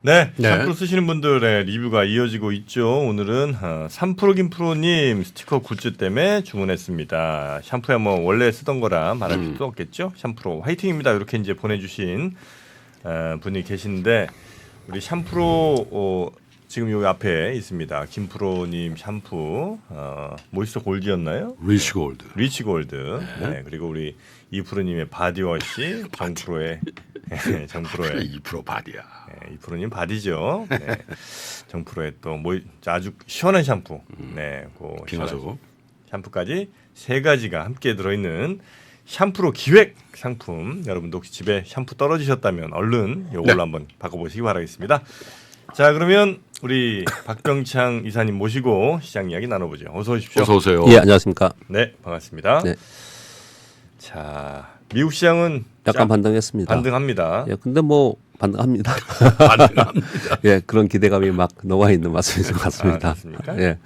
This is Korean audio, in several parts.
네, 네. 샴푸 쓰시는 분들의 리뷰가 이어지고 있죠. 오늘은 3프로 김프로님 스티커 굿즈 때문에 주문했습니다. 샴푸야 뭐 원래 쓰던 거라 말할 필요도 없겠죠. 샴푸로 화이팅입니다. 이렇게 이제 보내주신 분이 계신데 우리 샴푸로 지금 여기 앞에 있습니다. 김프로님 샴푸 모이스처 골드였나요? 리치 골드. 리치 골드. 네, 그리고 우리 이프로님의 바디워시 정프로의 정프로의 2% 바디야. 네, 이프로님 바디죠. 네. 정프로의 또 아주 시원한 샴푸. 네, 그 빙하죠. 샴푸까지 세 가지가 함께 들어있는 샴푸로 기획 상품. 여러분도 혹시 집에 샴푸 떨어지셨다면 얼른 이걸로 한번 바꿔보시기 바라겠습니다. 자, 그러면 우리 박병창 이사님 모시고 시장 이야기 나눠보죠. 어서 오십시오. 어서 오세요. 예, 안녕하십니까. 네, 반갑습니다. 네. 자, 미국 시장은 약간 반등했습니다. 반등합니다. 예, 근데 뭐 반등합니다. 반등합니다. 예, 그런 기대감이 막 녹아 있는 말씀인 것 같습니다. 그렇습니까? 예.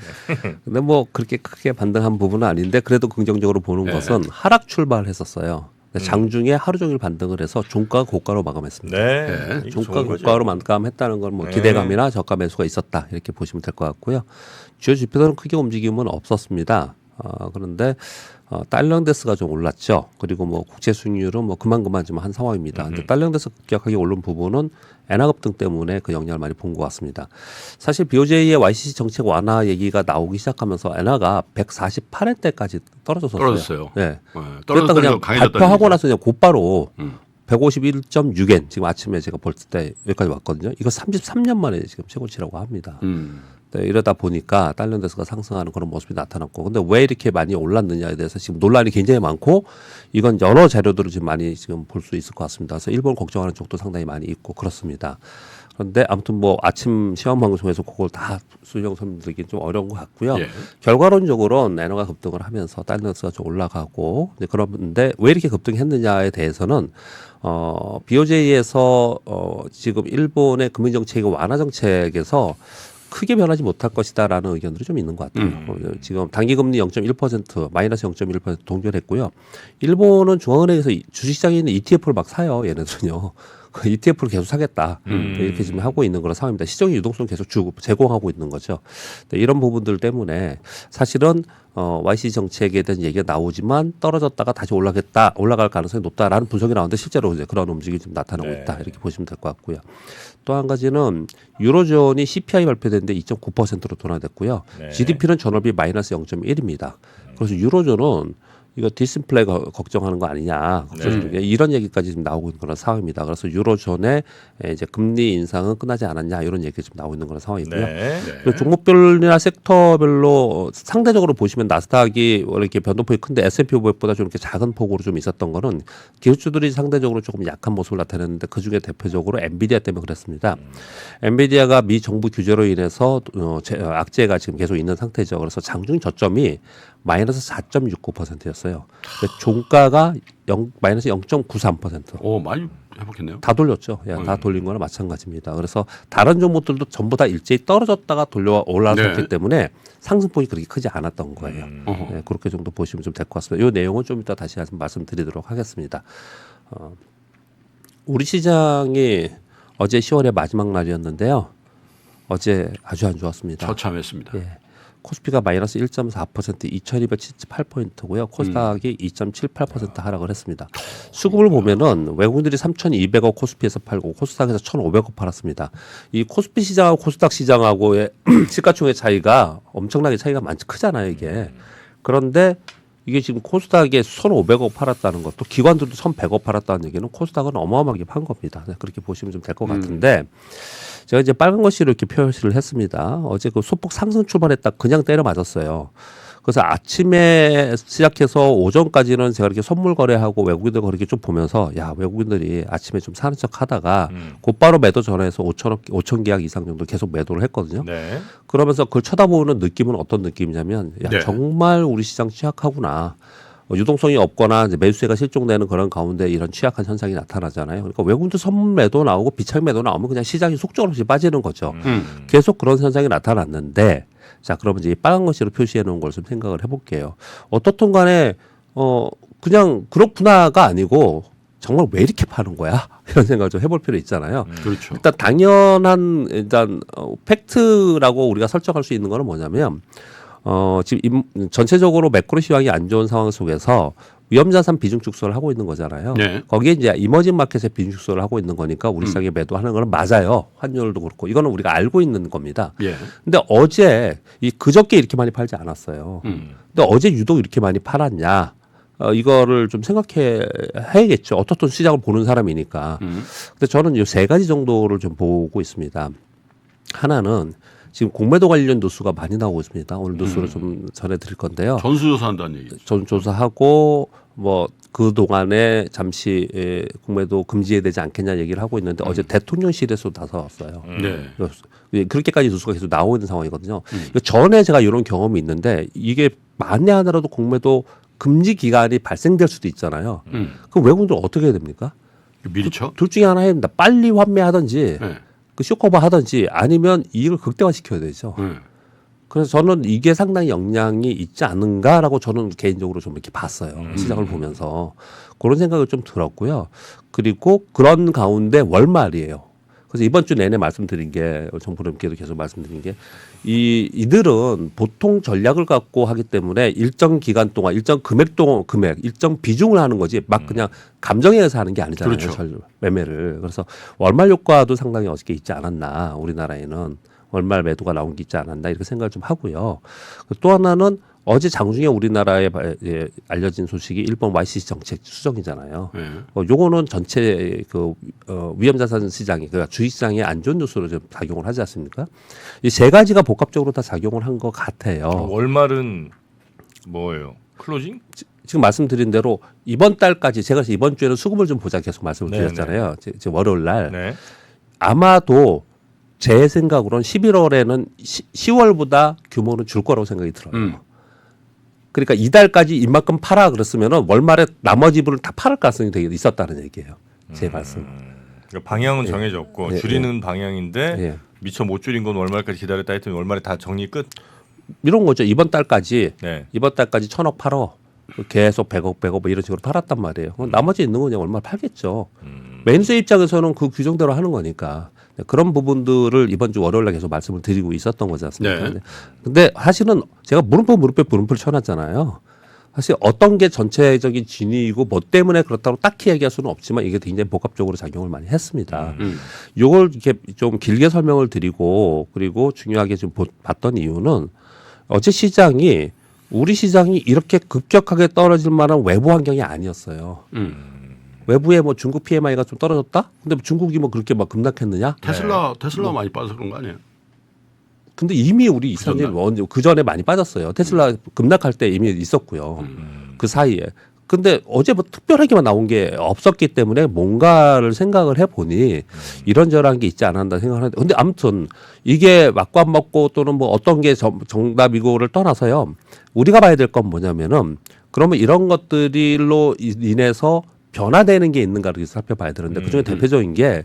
근데 뭐 그렇게 크게 반등한 부분은 아닌데 그래도 긍정적으로 보는 것은 하락 출발했었어요. 장중에 하루 종일 반등을 해서 종가가 고가로 마감했습니다. 네, 이거 종가 좋은 거죠. 고가로 마감했다는 건 뭐 네. 기대감이나 저가 매수가 있었다 이렇게 보시면 될 것 같고요. 주요 지표들은 크게 움직임은 없었습니다. 그런데 달러인데스가 좀 올랐죠. 그리고 뭐 국채 수익률은 뭐 그만 좀 한 상황입니다. 근데 달러인데스 급격하게 오른 부분은 엔화 급등 때문에 그 영향을 많이 본 것 같습니다. 사실 BOJ의 YCC 정책 완화 얘기가 나오기 시작하면서 엔화가 148엔대까지 떨어졌었어요. 떨어졌어요. 네. 떨어졌다는 그랬다 그냥 건 강해졌다는 발표하고 얘기죠. 나서 그냥 곧바로 151.6엔 지금 아침에 제가 볼 때 여기까지 왔거든요. 이거 33년 만에 지금 최고치라고 합니다. 네, 이러다 보니까 달러인데스가 상승하는 그런 모습이 나타났고, 근데 왜 이렇게 많이 올랐느냐에 대해서 지금 논란이 굉장히 많고, 이건 여러 자료들을 지금 많이 지금 볼 수 있을 것 같습니다. 그래서 일본 걱정하는 쪽도 상당히 많이 있고 그렇습니다. 그런데 아무튼 뭐 아침 시험 방송에서 그걸 다 수령 설명드리긴 좀 어려운 것 같고요. 예. 결과론적으로는 엔화가 급등을 하면서 달러인데스가 좀 올라가고, 그런데 왜 이렇게 급등했느냐에 대해서는 BOJ에서 지금 일본의 금융 정책이 완화 정책에서 크게 변하지 못할 것이다라는 의견들이 좀 있는 것 같아요. 지금 단기금리 0.1% 마이너스 0.1% 동결했고요. 일본은 중앙은행에서 주식시장에 있는 ETF를 막 사요. 얘네들은요. 그 ETF를 계속 사겠다. 이렇게 지금 하고 있는 그런 상황입니다. 시장의 유동성 계속 제공하고 있는 거죠. 네, 이런 부분들 때문에 사실은 YC 정책에 대한 얘기가 나오지만 떨어졌다가 다시 올라갈 가능성이 높다라는 분석이 나오는데 실제로 이제 그런 움직임이 좀 나타나고 있다. 이렇게 보시면 될 것 같고요. 또 한 가지는 유로존이 CPI 발표됐는데 2.9%로 둔화됐고요. 네. GDP는 전월비 마이너스 0.1입니다. 그래서 유로존은 이거 디스플레이 걱정하는 거 아니냐. 이런 얘기까지 지금 나오고 있는 그런 상황입니다. 그래서 유로존의 이제 금리 인상은 끝나지 않았냐 이런 얘기가 지금 나오고 있는 그런 상황이고요. 네. 그리고 종목별이나 섹터별로 상대적으로 보시면 나스닥이 원래 이렇게 변동폭이 큰데 S&P 500보다 좀 이렇게 작은 폭으로 좀 있었던 거는 기술주들이 상대적으로 조금 약한 모습을 나타냈는데 그 중에 대표적으로 엔비디아 때문에 그랬습니다. 엔비디아가 미 정부 규제로 인해서 악재가 지금 계속 있는 상태죠. 그래서 장중 저점이 마이너스 4.69%였어요. 종가가 마이너스 0.93%. 오, 많이 회복했네요. 다 돌렸죠. 다 돌린 거나 마찬가지입니다. 그래서 다른 종목들도 전부 다 일제히 떨어졌다가 올라섰기 때문에 상승폭이 그렇게 크지 않았던 거예요. 네, 그렇게 정도 보시면 좀 될 것 같습니다. 이 내용은 좀 이따 다시 한번 말씀드리도록 하겠습니다. 우리 시장이 어제 10월의 마지막 날이었는데요. 어제 아주 안 좋았습니다. 처참했습니다. 예. 코스피가 마이너스 1.4% 2278포인트고요. 코스닥이 2.78% 하락을 했습니다. 수급을 보면은 외국인들이 3,200억 코스피에서 팔고 코스닥에서 1,500억 팔았습니다. 이 코스피 시장하고 코스닥 시장하고의 시가총액 차이가 엄청나게 차이가 크잖아요, 이게. 그런데 이게 지금 코스닥에 1,500억 팔았다는 것도 기관들도 1,100억 팔았다는 얘기는 코스닥은 어마어마하게 판 겁니다. 그렇게 보시면 좀 될 것 같은데 제가 이제 빨간 글씨로 이렇게 표시를 했습니다. 어제 그 소폭 상승 출발했다 그냥 때려 맞았어요. 그래서 아침에 시작해서 오전까지는 제가 이렇게 선물 거래하고 외국인들 거래기 좀 보면서 야 외국인들이 아침에 좀 사는 척 하다가 곧바로 매도 전화해서 5천 계약 이상 정도 계속 매도를 했거든요. 네. 그러면서 그걸 쳐다보는 느낌은 어떤 느낌이냐면 야 네. 정말 우리 시장 취약하구나. 유동성이 없거나 이제 매수세가 실종되는 그런 가운데 이런 취약한 현상이 나타나잖아요. 그러니까 외국인들 선물 매도 나오고 비차익 매도 나오면 그냥 시장이 속절없이 빠지는 거죠. 계속 그런 현상이 나타났는데 자 그러면 이제 빨간 글씨로 표시해 놓은 걸 좀 생각을 해볼게요. 어떻든 간에 그냥 그렇구나가 아니고 정말 왜 이렇게 파는 거야? 이런 생각을 좀 해볼 필요 있잖아요. 그렇죠. 일단 당연한 팩트라고 우리가 설정할 수 있는 거는 뭐냐면 지금 전체적으로 매크로 시황이 안 좋은 상황 속에서 위험자산 비중 축소를 하고 있는 거잖아요. 네. 거기에 이제 이머징 마켓의 비중 축소를 하고 있는 거니까 우리 시장에 매도하는 거는 맞아요. 환율도 그렇고 이거는 우리가 알고 있는 겁니다. 예. 근데 어제 그저께 이렇게 많이 팔지 않았어요. 근데 어제 유독 이렇게 많이 팔았냐? 이거를 좀 생각해야겠죠. 어떻든 시장을 보는 사람이니까. 근데 저는 이 세 가지 정도를 좀 보고 있습니다. 하나는 지금 공매도 관련 뉴스가 많이 나오고 있습니다. 오늘 뉴스를 좀 전해드릴 건데요. 전수조사한다는 얘기죠. 전조사하고 뭐 그 동안에 잠시 공매도 금지해야 되지 않겠냐 얘기를 하고 있는데 어제 대통령실에서 나서왔어요. 네. 그렇게까지 뉴스가 계속 나오고 있는 상황이거든요. 전에 제가 이런 경험이 있는데 이게 만에 하나라도 공매도 금지 기간이 발생될 수도 있잖아요. 그럼 외국인들 어떻게 해야 됩니까? 미리 쳐? 둘 중에 하나 해야 됩니다. 빨리 환매하든지 네. 그 쇼커버 하든지 아니면 이익을 극대화시켜야 되죠. 그래서 저는 이게 상당히 영향이 있지 않은가라고 저는 개인적으로 좀 이렇게 봤어요. 시장을 보면서. 그런 생각을 좀 들었고요. 그리고 그런 가운데 월말이에요. 그래서 이번 주 내내 말씀드린 게 정부님께도 계속 말씀드린 게 이들은 보통 전략을 갖고 하기 때문에 일정 기간 동안 일정 금액 일정 비중을 하는 거지 막 그냥 감정에 의해서 하는 게 아니잖아요. 그렇죠. 매매를. 그래서 월말 효과도 상당히 어저께 있지 않았나 우리나라에는 월말 매도가 나온 게 있지 않았나 이렇게 생각을 좀 하고요. 또 하나는 어제 장중에 우리나라에 알려진 소식이 일본 YCC 정책 수정이잖아요. 네. 요거는 전체 위험자산 시장이 그러니까 주식시장에 안 좋은 뉴스로 좀 작용을 하지 않습니까? 이 세 가지가 복합적으로 다 작용을 한 것 같아요. 월말은 뭐예요? 클로징? 지금 말씀드린 대로 이번 달까지 제가 이번 주에는 수급을 좀 보자 계속 말씀을 네네. 드렸잖아요. 지금 월요일 날 네. 아마도 제 생각으로는 11월에는 10월보다 규모는 줄 거라고 생각이 들어요. 그러니까 이달까지 이만큼 팔아 그랬으면은 월말에 나머지 부분을 다 팔을 가능성이 되게 있었다는 얘기예요. 제 말씀. 그러니까 방향은 정해졌고 예, 줄이는 방향인데 예. 미처 못 줄인 건 월말까지 기다렸다 했더니 월말에 다 정리 끝. 이런 거죠. 이번 달까지 네. 1,000억 팔어. 계속 100억 뭐 이런 식으로 팔았단 말이에요. 그럼 나머지 있는 거 그냥 얼마 팔겠죠. 매니저 입장에서는 그 규정대로 하는 거니까. 그런 부분들을 이번 주 월요일에 계속 말씀을 드리고 있었던 거지 않습니까? 네. 근데 사실은 제가 물음표를 쳐놨잖아요. 사실 어떤 게 전체적인 진위이고 뭐 때문에 그렇다고 딱히 얘기할 수는 없지만 이게 굉장히 복합적으로 작용을 많이 했습니다. 이걸 이렇게 좀 길게 설명을 드리고 그리고 중요하게 좀 봤던 이유는 어제 시장이 우리 시장이 이렇게 급격하게 떨어질 만한 외부 환경이 아니었어요. 외부에 뭐 중국 PMI가 좀 떨어졌다? 근데 중국이 뭐 그렇게 막 급락했느냐? 테슬라 많이 빠져서 그런 거 아니에요? 근데 이미 우리 이사님 그 전에 많이 빠졌어요. 테슬라 급락할 때 이미 있었고요. 그 사이에. 근데 어제 뭐 특별하게만 나온 게 없었기 때문에 뭔가를 생각을 해보니 이런저런 게 있지 않았나 생각하는데 근데 아무튼 이게 맞고 안 맞고 또는 뭐 어떤 게 정답이고를 떠나서요. 우리가 봐야 될 건 뭐냐면은 그러면 이런 것들로 인해서 변화되는 게 있는가를 살펴봐야 되는데 그중에 대표적인 게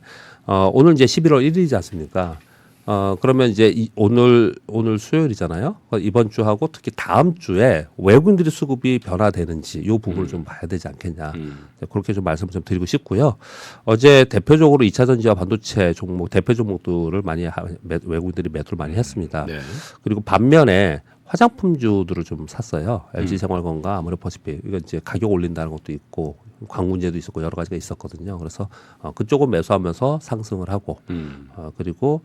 오늘 이제 11월 1일이지 않습니까? 그러면 이제 오늘 수요일이잖아요. 이번 주하고 특히 다음 주에 외국인들의 수급이 변화되는지 이 부분을 좀 봐야 되지 않겠냐. 그렇게 좀 말씀을 좀 드리고 싶고요. 어제 대표적으로 2차 전지와 반도체 종목 대표 종목들을 많이 외국인들이 매도를 많이 했습니다. 네. 그리고 반면에 화장품주들을 좀 샀어요. LG생활건강, 아모레퍼시픽 이건 이제 가격 올린다는 것도 있고 광문제도 있었고 여러 가지가 있었거든요. 그래서 그쪽은 매수하면서 상승을 하고 그리고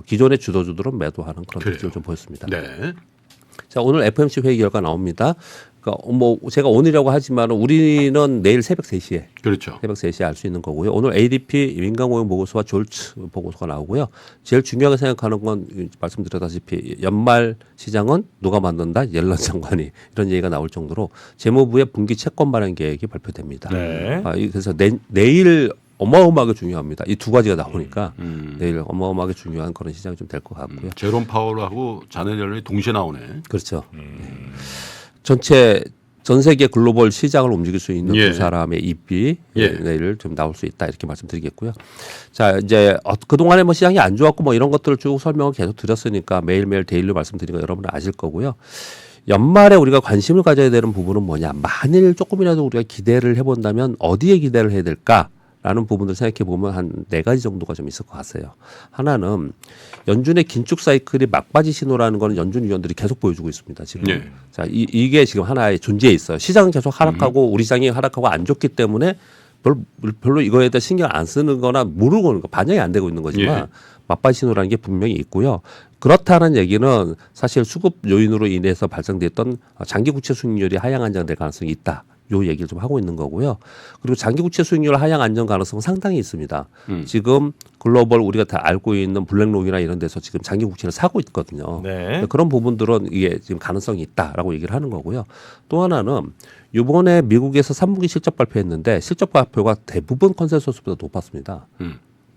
기존의 주도주들은 매도하는 그런 특징을 좀 보였습니다. 네. 자 오늘 FOMC 회의 결과 나옵니다. 그러니까 뭐 제가 오늘이라고 하지만 우리는 내일 새벽 3시에 그렇죠. 새벽 3시에 알 수 있는 거고요. 오늘 ADP 민간고용 보고서와 졸츠 보고서가 나오고요. 제일 중요하게 생각하는 건 말씀드렸다시피 연말 시장은 누가 만든다? 옐런 장관이 이런 얘기가 나올 정도로 재무부의 분기 채권 발행 계획이 발표됩니다. 네. 그래서 내일 어마어마하게 중요합니다. 이 두 가지가 나오니까 내일 어마어마하게 중요한 그런 시장이 좀 될 것 같고요. 제롬 파월하고 자넷 옐런이 동시에 나오네. 그렇죠. 전 세계 글로벌 시장을 움직일 수 있는 두 사람의 입이 내일 좀 나올 수 있다 이렇게 말씀드리겠고요. 자 이제 그 동안에 뭐 시장이 안 좋았고 뭐 이런 것들을 쭉 설명을 계속 드렸으니까 매일매일 데일리로 말씀드린 거 여러분은 아실 거고요. 연말에 우리가 관심을 가져야 되는 부분은 뭐냐? 만일 조금이라도 우리가 기대를 해본다면 어디에 기대를 해야 될까라는 부분을 생각해 보면 한 4가지 정도가 좀 있을 것 같아요. 하나는 연준의 긴축 사이클이 막바지 신호라는 거는 연준 위원들이 계속 보여주고 있습니다. 지금 네. 자 이게 지금 하나의 존재에 있어요. 시장은 계속 하락하고 우리 시장이 하락하고 안 좋기 때문에 별로 이거에 대해 신경 안 쓰는 거나 모르고 있는 거 반영이 안 되고 있는 거지만 예. 맞바지 신호라는 게 분명히 있고요. 그렇다는 얘기는 사실 수급 요인으로 인해서 발생됐던 장기 국채 수익률이 하향 안정될 가능성이 있다. 요 얘기를 좀 하고 있는 거고요. 그리고 장기 국채 수익률 하향 안정 가능성은 상당히 있습니다. 지금 글로벌 우리가 다 알고 있는 블랙록이나 이런 데서 지금 장기 국채를 사고 있거든요. 네. 그런 부분들은 이게 지금 가능성이 있다라고 얘기를 하는 거고요. 또 하나는 이번에 미국에서 3분기 실적 발표했는데 실적 발표가 대부분 컨센서스보다 높았습니다.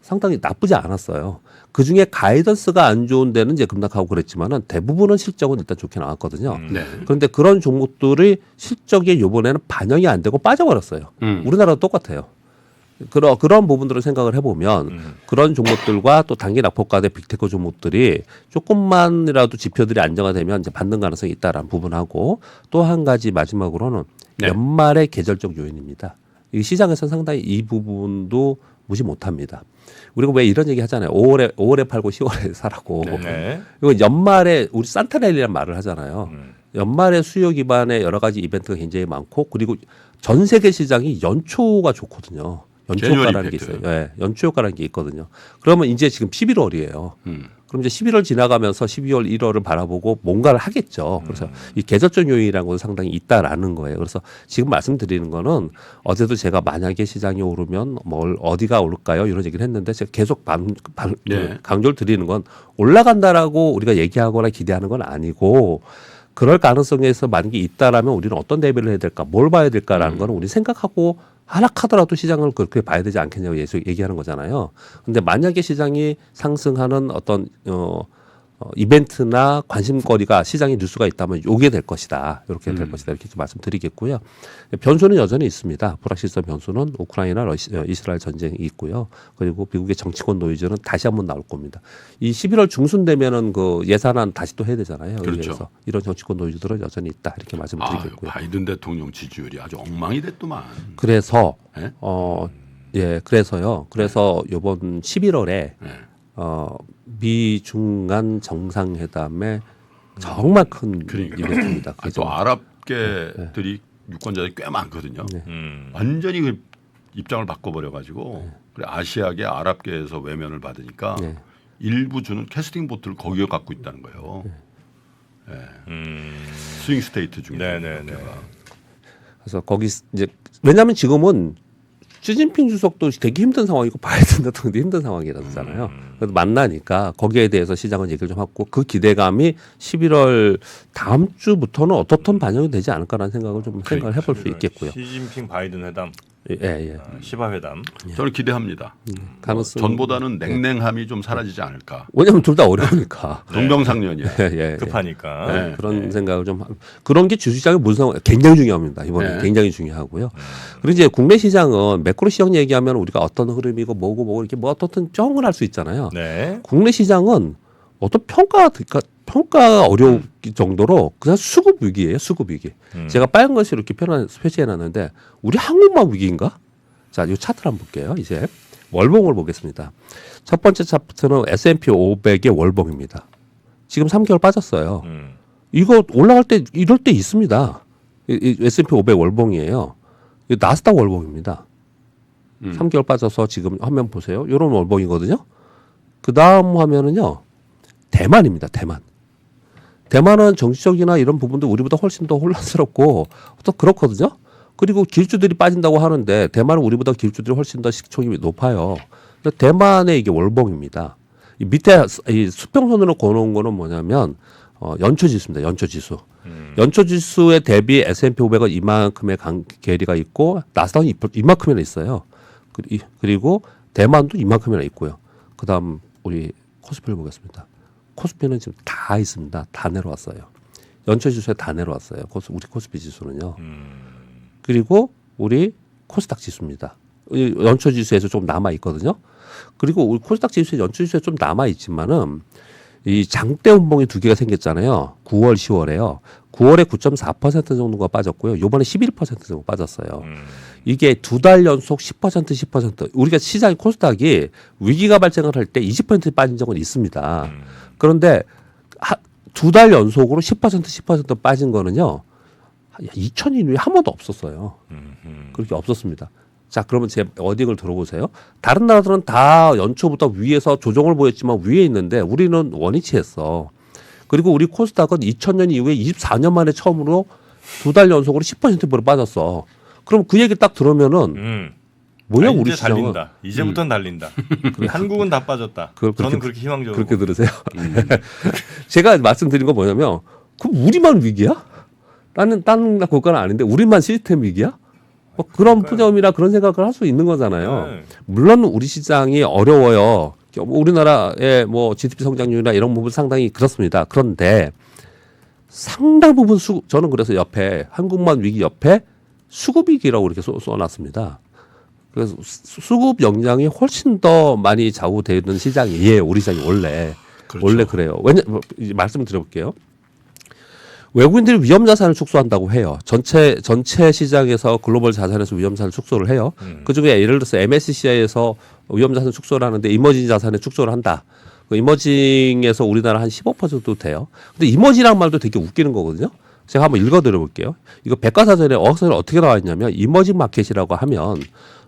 상당히 나쁘지 않았어요. 그 중에 가이던스가 안 좋은 데는 이제 급락하고 그랬지만은 대부분은 실적은 일단 좋게 나왔거든요. 네. 그런데 그런 종목들이 실적이 이번에는 반영이 안 되고 빠져버렸어요. 우리나라도 똑같아요. 그런 부분들을 생각을 해보면 그런 종목들과 또 단기 낙폭과대 빅테크 종목들이 조금만이라도 지표들이 안정화되면 이제 받는 가능성이 있다라는 부분하고 또 한 가지 마지막으로는 네. 연말의 계절적 요인입니다. 이 시장에서 상당히 이 부분도 무시 못합니다. 우리가 왜 이런 얘기 하잖아요. 5월에 팔고 10월에 사라고. 네. 이거 연말에 우리 산타랠리라는 말을 하잖아요. 연말에 수요 기반의 여러 가지 이벤트가 굉장히 많고 그리고 전 세계 시장이 연초가 좋거든요. 연초 효과라는 게 있어요. 예, 연초 효과라는 게 있거든요. 그러면 이제 지금 11월이에요. 그럼 이제 11월 지나가면서 12월, 1월을 바라보고 뭔가를 하겠죠. 그래서 이 계절적 요인이라는 것은 상당히 있다라는 거예요. 그래서 지금 말씀드리는 거는 어제도 제가 만약에 시장이 오르면 뭘 어디가 오를까요? 이런 얘기를 했는데 제가 계속 네. 강조를 드리는 건 올라간다라고 우리가 얘기하거나 기대하는 건 아니고 그럴 가능성에서 만약에 있다라면 우리는 어떤 대비를 해야 될까, 뭘 봐야 될까라는 거는 우리 생각하고 하락하더라도 시장을 그렇게 봐야 되지 않겠냐고 얘기하는 거잖아요. 근데 만약에 시장이 상승하는 어떤 이벤트나 관심거리가 시장에 뉴스가 있다면 요게 될 것이다. 이렇게 될 것이다. 이렇게 좀 말씀드리겠고요. 변수는 여전히 있습니다. 불확실성 변수는 우크라이나 이스라엘 전쟁이 있고요. 그리고 미국의 정치권 노이즈는 다시 한번 나올 겁니다. 이 11월 중순 되면은 그 예산안 다시 또 해야 되잖아요. 그렇죠. 그래서 이런 정치권 노이즈들은 여전히 있다. 이렇게 말씀드리겠고요. 바이든 대통령 지지율이 아주 엉망이 됐더만. 그래서 네? 그래서요. 그래서 이번 11월에 네. 미중 간 정상회담에 정말 큰 그러니까. 이벤트입니다. 아, 또 아랍계들이 유권자들이 꽤 많거든요. 네. 완전히 그 입장을 바꿔버려가지고 그래 아시아계 아랍계에서 외면을 받으니까 네. 일부 주는 캐스팅 보트를 거기에 갖고 있다는 거예요. 스윙 스테이트 중에. 네네네. 그래서 거기 이제 왜냐하면 지금은 시진핑 주석도 되게 힘든 상황이고 바이든 대통령도 힘든 상황이라잖아요. 그래서 만나니까 거기에 대해서 시장은 얘기를 좀 하고 그 기대감이 11월 다음 주부터는 어떻든 반영이 되지 않을까라는 생각을 좀 생각을 해볼 수 있겠고요. 시진핑 바이든 회담, 예. 시바 회담. 저는 기대합니다. 가능성 전보다는 냉랭함이 좀 사라지지 않을까. 왜냐하면 둘 다 어려우니까. 동병상련이야. 예. 급하니까. 네. 그런 생각을 좀 그런 게 주식시장의 무상 굉장히 중요합니다. 이번에 네. 굉장히 중요하고요. 그리고 이제 국내 시장은 매크로 시장 얘기하면 우리가 어떤 흐름이고 뭐고 이렇게 뭐 어떻든 평을 할 수 있잖아요. 네. 국내 시장은 어떤 평가가 어려울 정도로 그냥 수급 위기예요. 수급 위기. 제가 빨간 것을 이렇게 표시해 놨는데 우리 한국만 위기인가? 자, 이 차트를 한번 볼게요. 이제 월봉을 보겠습니다. 첫 번째 차트는 S&P 500의 월봉입니다. 지금 3개월 빠졌어요. 이거 올라갈 때 이럴 때 있습니다. 이 S&P 500 월봉이에요. 이 나스닥 월봉입니다. 3개월 빠져서 지금 화면 보세요. 이런 월봉이거든요. 그 다음 화면은요. 대만입니다. 대만은 정치적이나 이런 부분도 우리보다 훨씬 더 혼란스럽고 또 그렇거든요. 그리고 기술주들이 빠진다고 하는데 대만은 우리보다 기술주들이 훨씬 더 시총이 높아요. 근데 대만의 이게 월봉입니다. 이 밑에 이 수평선으로 그어놓은 거는 뭐냐면 연초지수입니다. 연초지수. 연초지수에 대비 S&P 500은 이만큼의 괴리가 있고 나스닥은 이만큼이나 있어요. 그리고 대만도 이만큼이나 있고요. 그다음 우리 코스피를 보겠습니다. 코스피는 지금 다 있습니다. 다 내려왔어요. 연초지수에 다 내려왔어요. 우리 코스피 지수는요. 그리고 우리 코스닥 지수입니다. 연초지수에서 좀 남아 있거든요. 그리고 우리 코스닥 지수에 연초지수에 좀 남아 있지만은 이 장대 운봉이 두 개가 생겼잖아요. 9월, 10월에요. 9월에 9.4% 정도가 빠졌고요. 요번에 11% 정도 빠졌어요. 이게 두 달 연속 10%, 10%. 우리가 시장 코스닥이 위기가 발생을 할 때 20% 빠진 적은 있습니다. 그런데 두 달 연속으로 10%, 10% 빠진 거는요. 2000년 후에 한 번도 없었어요. 그렇게 없었습니다. 자, 그러면 제 어딩을 들어보세요. 다른 나라들은 다 연초부터 위에서 조정을 보였지만 위에 있는데 우리는 원위치했어. 그리고 우리 코스닥은 2000년 이후에 24년 만에 처음으로 두 달 연속으로 10%로 빠졌어. 그럼 그 얘기 딱 들으면은 뭐냐 이제 우리 시장은 달린다. 이제부터는 달린다. 한국은 다 빠졌다. 저는 그렇게 희망적으로 그렇게 들으세요. 제가 말씀드린 건 뭐냐면 그럼 우리만 위기야? 다른 국가는 아닌데 우리만 시스템 위기야? 뭐 그런 푸념이나 그런 생각을 할 수 있는 거잖아요. 네. 물론 우리 시장이 어려워요. 우리나라의 뭐 GDP 성장률이나 이런 부분 상당히 그렇습니다. 그런데 상당 부분 저는 그래서 옆에 한국만 위기 옆에 수급 위기라고 이렇게 써놨습니다. 그래서 수급 역량이 훨씬 더 많이 좌우되는 시장이에요. 우리 시장이 원래. 그렇죠. 원래 그래요. 이제 말씀을 드려볼게요. 외국인들이 위험 자산을 축소한다고 해요. 전체 시장에서 글로벌 자산에서 위험 자산을 축소를 해요. 그중에 예를 들어서 MSCI에서 위험 자산 축소를 하는데 이머징 자산에 축소를 한다. 그 이머징에서 우리나라 한 15% 돼요. 근데 이머징이란 말도 되게 웃기는 거거든요. 제가 한번 읽어드려 볼게요. 이거 백과사전에 어학서에 어떻게 나와 있냐면 이머징 마켓이라고 하면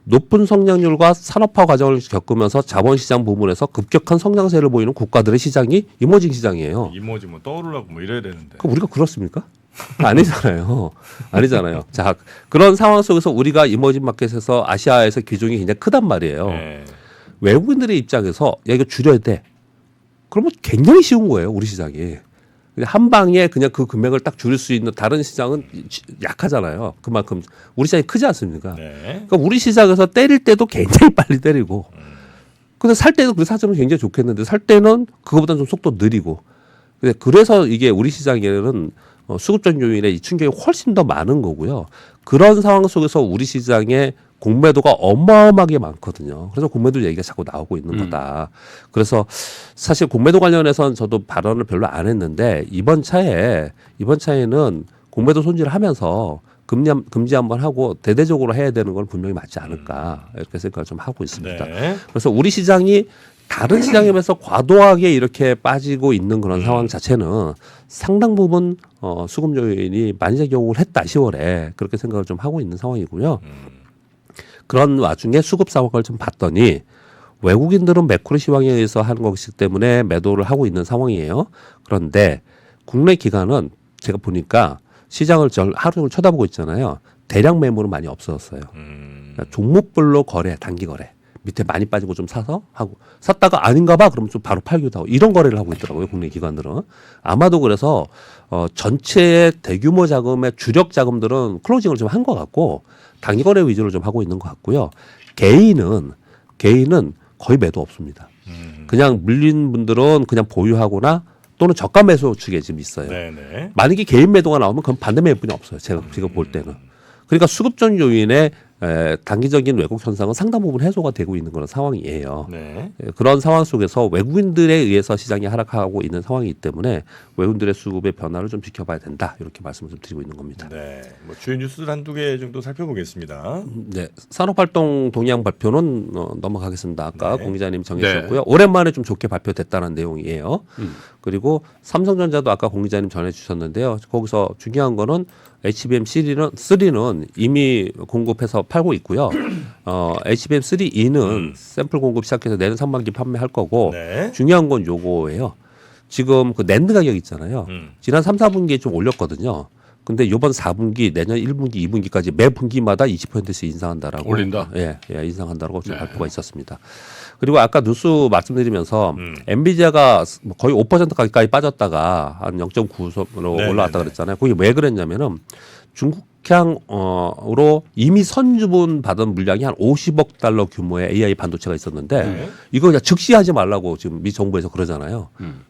높은 성장률과 산업화 과정을 겪으면서 자본시장 부분에서 급격한 성장세를 보이는 국가들의 시장이 이머징 시장이에요. 이모지 뭐 떠오르려고 뭐 이래야 되는데. 그럼 우리가 그렇습니까? 아니잖아요. 아니잖아요. 자, 그런 상황 속에서 우리가 이머징 마켓에서 아시아에서 비중이 굉장히 크단 말이에요. 네. 외국인들의 입장에서 야 이거 줄여야 돼. 그러면 굉장히 쉬운 거예요. 우리 시장이. 한 방에 그냥 그 금액을 딱 줄일 수 있는 다른 시장은 약하잖아요. 그만큼 우리 시장이 크지 않습니까? 네. 그러니까 우리 시장에서 때릴 때도 굉장히 빨리 때리고 근데 살 때도 그 사정은 굉장히 좋겠는데 살 때는 그거보다는 좀 속도 느리고 그래서 이게 우리 시장에는 수급적 요인의 충격이 훨씬 더 많은 거고요. 그런 상황 속에서 우리 시장의 공매도가 어마어마하게 많거든요. 그래서 공매도 얘기가 자꾸 나오고 있는 거다. 그래서 사실 공매도 관련해서는 저도 발언을 별로 안 했는데 이번 차에는 공매도 손질을 하면서 금지 한번 하고 대대적으로 해야 되는 건 분명히 맞지 않을까 이렇게 생각을 좀 하고 있습니다. 네. 그래서 우리 시장이 다른 시장에 비해서 과도하게 이렇게 빠지고 있는 그런 상황 자체는 상당 부분 수급 요인이 많이 작용을 했다 10월에 그렇게 생각을 좀 하고 있는 상황이고요. 그런 와중에 수급 상황을 좀 봤더니 외국인들은 매크로 시황에 의해서 하는 것이기 때문에 매도를 하고 있는 상황이에요. 그런데 국내 기관은 제가 보니까 시장을 하루 종일 쳐다보고 있잖아요. 대량 매물은 많이 없어졌어요. 그러니까 종목별로 거래, 단기 거래. 밑에 많이 빠진 거 좀 사서 하고 샀다가 아닌가 봐 그러면 좀 바로 팔기도 하고 이런 거래를 하고 있더라고요. 국내 기관들은. 아마도 그래서 전체의 대규모 자금의 주력 자금들은 클로징을 좀 한 것 같고 단기 거래 위주로 좀 하고 있는 것 같고요. 개인은 거의 매도 없습니다. 그냥 물린 분들은 그냥 보유하거나 또는 저가 매수 축에 지금 있어요. 네네. 만약에 개인 매도가 나오면 그건 반대 매분이 없어요. 제가 볼 때는. 그러니까 수급적 요인의 단기적인 왜곡 현상은 상당 부분 해소가 되고 있는 그런 상황이에요. 네. 그런 상황 속에서 외국인들에 의해서 시장이 하락하고 있는 상황이기 때문에 외국인들의 수급의 변화를 좀 지켜봐야 된다. 이렇게 말씀을 좀 드리고 있는 겁니다. 네. 뭐 주요 뉴스들 한두 개 정도 살펴보겠습니다. 네, 산업활동 동향 발표는 넘어가겠습니다. 아까 네. 공 기자님 정해주셨고요. 오랜만에 좀 좋게 발표됐다는 내용이에요. 그리고 삼성전자도 아까 공 기자님 전해주셨는데요. 거기서 중요한 거는 HBM3는 이미 공급해서 팔고 있고요. HBM3E는 샘플 공급 시작해서 내년 상반기 판매할 거고 네. 중요한 건 요거예요. 지금 그 낸드 가격 있잖아요. 지난 3, 4분기에 좀 올렸거든요. 근데 이번 4분기, 내년 1분기, 2분기까지 매 분기마다 20%씩 인상한다라고. 올린다? 예, 인상한다라고 지금 네. 발표가 있었습니다. 그리고 아까 뉴스 말씀드리면서 엔비디아가 거의 5%까지 빠졌다가 한 0.9로 네, 올라왔다 네, 그랬잖아요. 그게 왜 그랬냐면은 중국향으로 이미 선주분 받은 물량이 한 50억 달러 규모의 AI 반도체가 있었는데 네. 이거 그냥 즉시하지 말라고 지금 미 정부에서 그러잖아요.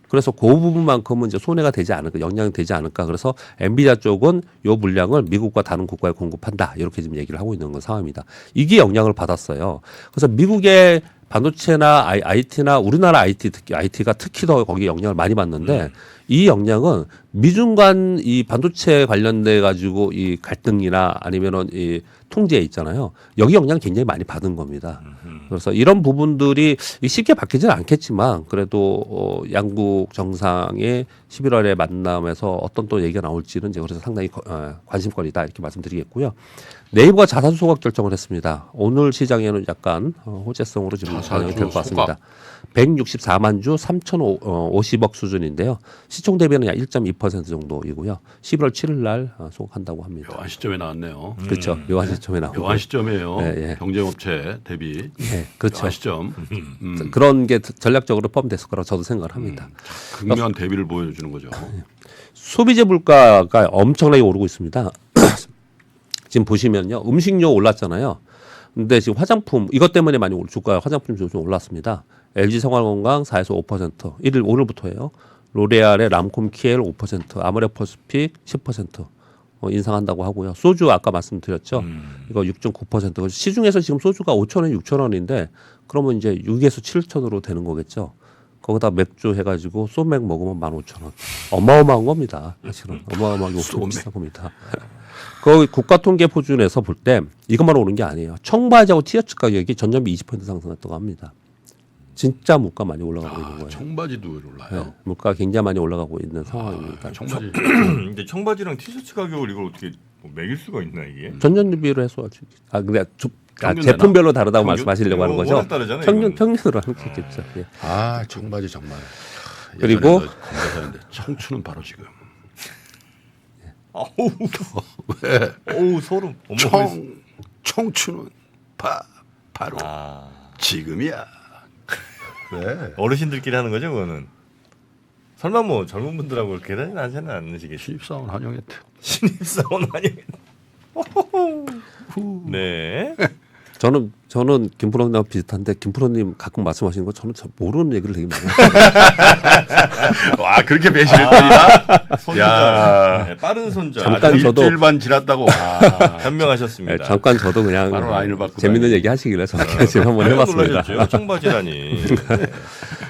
그래서 그 부분만큼은 이제 손해가 되지 않을까, 영향이 되지 않을까. 그래서 엔비디아 쪽은 요 물량을 미국과 다른 국가에 공급한다. 이렇게 지금 얘기를 하고 있는 건 상황입니다. 이게 영향을 받았어요. 그래서 미국의 반도체나 IT나 우리나라 IT가 특히 더 거기에 영향을 많이 받는데 이 영향은 미중 간 이 반도체 관련돼 가지고 이 갈등이나 아니면은 이 통제 있잖아요. 여기 영향 굉장히 많이 받은 겁니다. 그래서 이런 부분들이 쉽게 바뀌지는 않겠지만 그래도 양국 정상의 11월에 만남에서 어떤 또 얘기가 나올지는 이제 그래서 상당히 관심거리다 이렇게 말씀드리겠고요. 네이버가 자사주 소각 결정을 했습니다. 오늘 시장에는 약간 호재성으로 지금 반영이 될 것 같습니다. 164만 주 3,050억 수준인데요. 시총 대비는 약 1.2% 정도이고요. 11월 7일 날 소각한다고 합니다. 묘한 시점에 나왔네요. 그렇죠. 묘한 시점에 나오고. 묘한 시점이에요. 네, 예. 경쟁업체 대비. 네, 그렇죠. 묘한 시점. 그런 게 전략적으로 포함됐을 거라고 저도 생각을 합니다. 극명한 대비를 보여주는 거죠. 소비재 물가가 엄청나게 오르고 있습니다. 지금 보시면요. 음식료 올랐잖아요. 근데 지금 화장품 이것 때문에 많이 주가 화장품 좀 올랐습니다. LG 생활건강 4에서 5%, 오늘부터예요. 로레알의 람콤 키엘 5%, 아모레퍼스픽 10% 인상한다고 하고요. 소주 아까 말씀드렸죠. 이거 6.9%. 시중에서 지금 소주가 5,000원, 6,000원인데 그러면 이제 6에서 7,000원으로 되는 거겠죠. 거기다 맥주 해가지고 소맥 먹으면 15,000원. 어마어마한 겁니다. 사실은 어마어마하게 엄청 비싼 겁니다. 그 국가통계포준에서 볼 때 이것만 오른 게 아니에요. 청바지하고 티셔츠 가격이 전년비 20% 상승했다고 합니다. 진짜 물가 많이 올라가고 있는 거예요. 청바지도 올라요. 네, 물가 굉장히 많이 올라가고 있는 상황입니다. 청바지. 근데 청바지랑 티셔츠 가격을 이걸 어떻게 매길 수가 있나 이게? 전년 대비로 해서 근데 평균 제품별로 다르다고 평균? 말씀하시려고 하는 거죠? 워낙 다르잖아요, 평균으로 하는 게 있겠죠. 예. 아 청바지 정말. 그리고 검사하는데 청춘은 바로 지금. 아우 왜? 어우 소름. 청춘은 바로 지금이야. 왜? 어르신들끼리 하는 거죠, 그거는. 설마 뭐 젊은 분들하고 그렇게 하지는 않으시겠지? 신입사원 환영했대. 신입사원 아니겠? 네. 저는 김프로님하고 비슷한데 김프로님 가끔 말씀하시는 거 저는 잘 모르는 얘기를 되게 많이 해요. 와 그렇게 배신을 때리나? 손자. 네, 빠른 손자. 잠깐 아주 저도- 일주일반 지났다고. 와. 현명하셨습니다. 네, 잠깐 저도 그냥 바로 라인을 바꾸고 재밌는 다니네. 얘기 하시길래 저도 지금 한번 해봤습니다. 놀라셨죠? 청바지라니.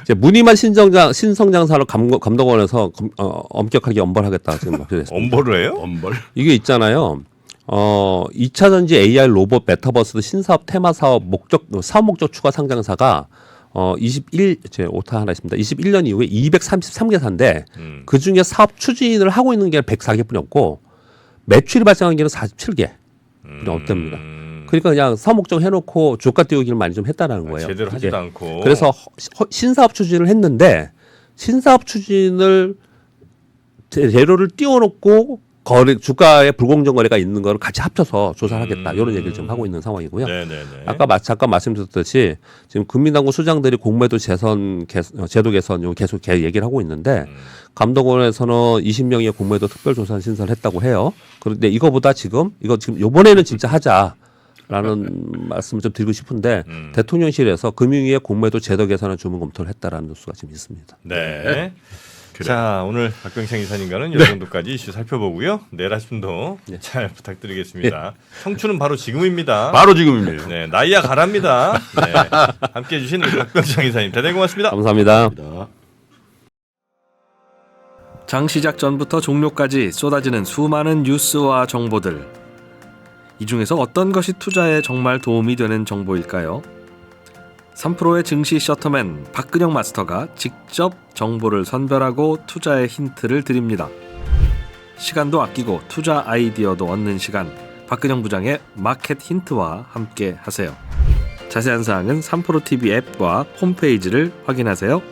이제 무늬만 신성장사로 감독원에서 엄격하게 엄벌하겠다 지금 발표됐습니다. 엄벌을 해요? 엄벌. 이게 있잖아요. 2차 전지 AI 로봇 메타버스 신사업 테마 사업 목적 추가 상장사가 제 오타 하나 있습니다. 21년 이후에 233개사인데 그 중에 사업 추진을 하고 있는 게 104개뿐이 없고 매출이 발생한 게는 47개 뿐이 없답니다. 그러니까 그냥 사업 목적 해놓고 주가 띄우기를 많이 좀 했다라는 거예요. 제대로 하지도 이게. 않고. 그래서 신사업 추진을 했는데 신사업 추진을 재료를 띄워놓고 주가에 불공정 거래가 있는 거를 같이 합쳐서 조사하겠다 이런 얘기를 지금 하고 있는 상황이고요. 네네네. 아까 잠깐 말씀드렸듯이 지금 금민당국 수장들이 공매도 제도 개선 계속 얘기를 하고 있는데 감독원에서는 20명의 공매도 특별조사 신설을 했다고 해요. 그런데 이거 지금 이번에는 진짜 하자라는 말씀을 좀 드리고 싶은데 대통령실에서 금융위의 공매도 제도 개선을 주문 검토를 했다라는 뉴스가 지금 있습니다. 네. 그래. 자, 오늘 박병창 이사님과는 이 정도까지 이슈 살펴보고요. 내일 아침도 잘 부탁드리겠습니다. 청춘은 바로 지금입니다. 바로 지금입니다. 네, 나이야 가랍니다. 네, 함께해 주신 우리 박병창 이사님 대단히 고맙습니다. 감사합니다. 장 시작 전부터 종료까지 쏟아지는 수많은 뉴스와 정보들. 이 중에서 어떤 것이 투자에 정말 도움이 되는 정보일까요? 3프로의 증시 셔터맨 박근영 마스터가 직접 정보를 선별하고 투자의 힌트를 드립니다. 시간도 아끼고 투자 아이디어도 얻는 시간, 박근영 부장의 마켓 힌트와 함께 하세요. 자세한 사항은 3프로 TV 앱과 홈페이지를 확인하세요.